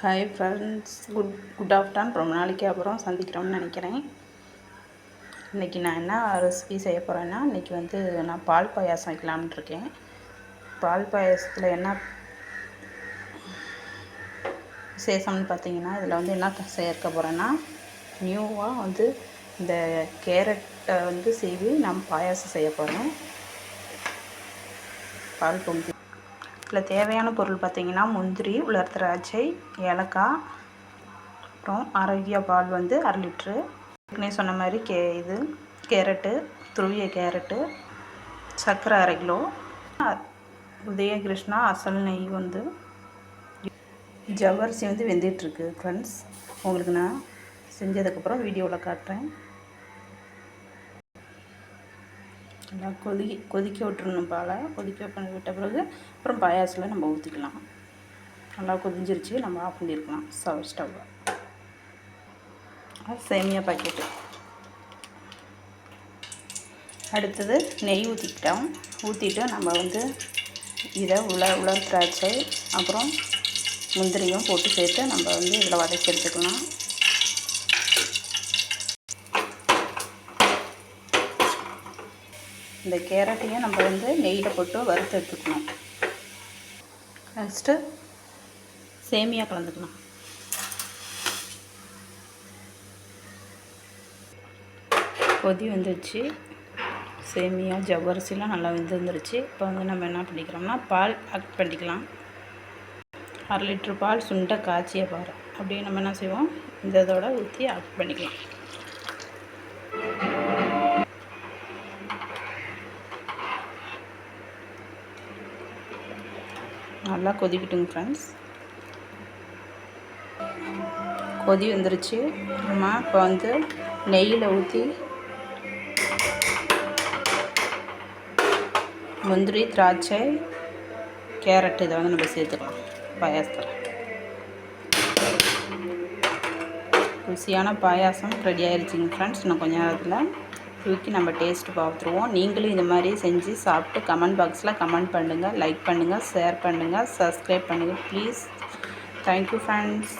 Hi friends, good afternoon. ரொம்ப நாளைக்கு அப்புறம் சந்திக்கிறோம்னு நினைக்கிறேன். இன்றைக்கி நான் என்ன ரெசிபி செய்ய போகிறேன்னா, இன்றைக்கி நான் பால் பாயாசம் வைக்கலாம்னு இருக்கேன். பால் பாயாசத்தில் என்ன விசேஷம்னு பார்த்தீங்கன்னா, இதில் என்ன சேர்க்க போகிறேன்னா, நியூவாக இந்த கேரட்டை சீவி நம்ம பாயாசம் செய்ய போகிறேன். பால் பொங்கி இதில் தேவையான பொருள் பார்த்திங்கன்னா, முந்திரி, உலர் திராட்சை, ஏலக்காய், அப்புறம் ஆரோக்கிய பால் 1/2 லிட்ரு. ஏற்கனவே சொன்ன மாதிரி கேரட்டு, துருவிய கேரட்டு, சர்க்கரை 1/2 கிலோ, உதயகிருஷ்ணா அசல் நெய், ஜவ்வரிசி வெந்துட்டுருக்கு ஃப்ரெண்ட்ஸ். உங்களுக்கு நான் செஞ்சதுக்கப்புறம் வீடியோவில் காட்டுறேன். நல்லா கொதிக்க விட்டுறணும். பாலை கொதிக்க விட்ட பிறகு அப்புறம் பாயாசத்தில் நம்ம ஊற்றிக்கலாம். நல்லா கொதிஞ்சிருச்சு, நம்ம ஆஃப் பண்ணியிருக்கலாம் ஸ்டவ்வை. சேமியா பாக்கெட்டு. அடுத்தது நெய் ஊற்றிட்டு நம்ம இதை உலர் திராட்சை அப்புறம் முந்திரியும் போட்டு சேர்த்து நம்ம இதில் வதக்கி எடுத்துக்கலாம். இந்த கேரட்டையும் நம்ம நெய்யில் போட்டு வறுத்து எடுத்துக்கணும். நெக்ஸ்ட்டு சேமியா கலந்துக்கலாம். கொதி வந்துடுச்சு. சேமியா ஜவ்வரிசிலாம் நல்லா வெந்துருந்துருச்சு. இப்போ நம்ம என்ன பண்ணிக்கிறோம்னா, பால் ஆட் பண்ணிக்கலாம். 1/2 லிட்ரு பால் சுண்டை காய்ச்சிய பால் அப்படியே நம்ம என்ன செய்வோம், இதோட ஊற்றி ஆட் பண்ணிக்கலாம். நல்லா கொதிக்கட்டுங்க ஃப்ரெண்ட்ஸ். கொதி வந்துருச்சு. நம்ம இப்போ நெய்யில் ஊற்றி முந்திரி, திராட்சை, கேரட் இதை நம்ம சேர்த்துக்கலாம் பாயாசத்தில். ருசியான பாயாசம் ரெடி ஆகிடுச்சிங்க ஃப்ரெண்ட்ஸ். இன்னும் கொஞ்ச நேரத்தில் தூக்கி நம்ம டேஸ்ட்டு பார்த்துருவோம். நீங்களும் இந்த மாதிரி செஞ்சு சாப்பிட்டு கமெண்ட் பாக்ஸில் கமெண்ட் பண்ணுங்கள், லைக் பண்ணுங்கள், ஷேர் பண்ணுங்கள், சப்ஸ்கிரைப் பண்ணுங்கள் ப்ளீஸ். Thank you friends.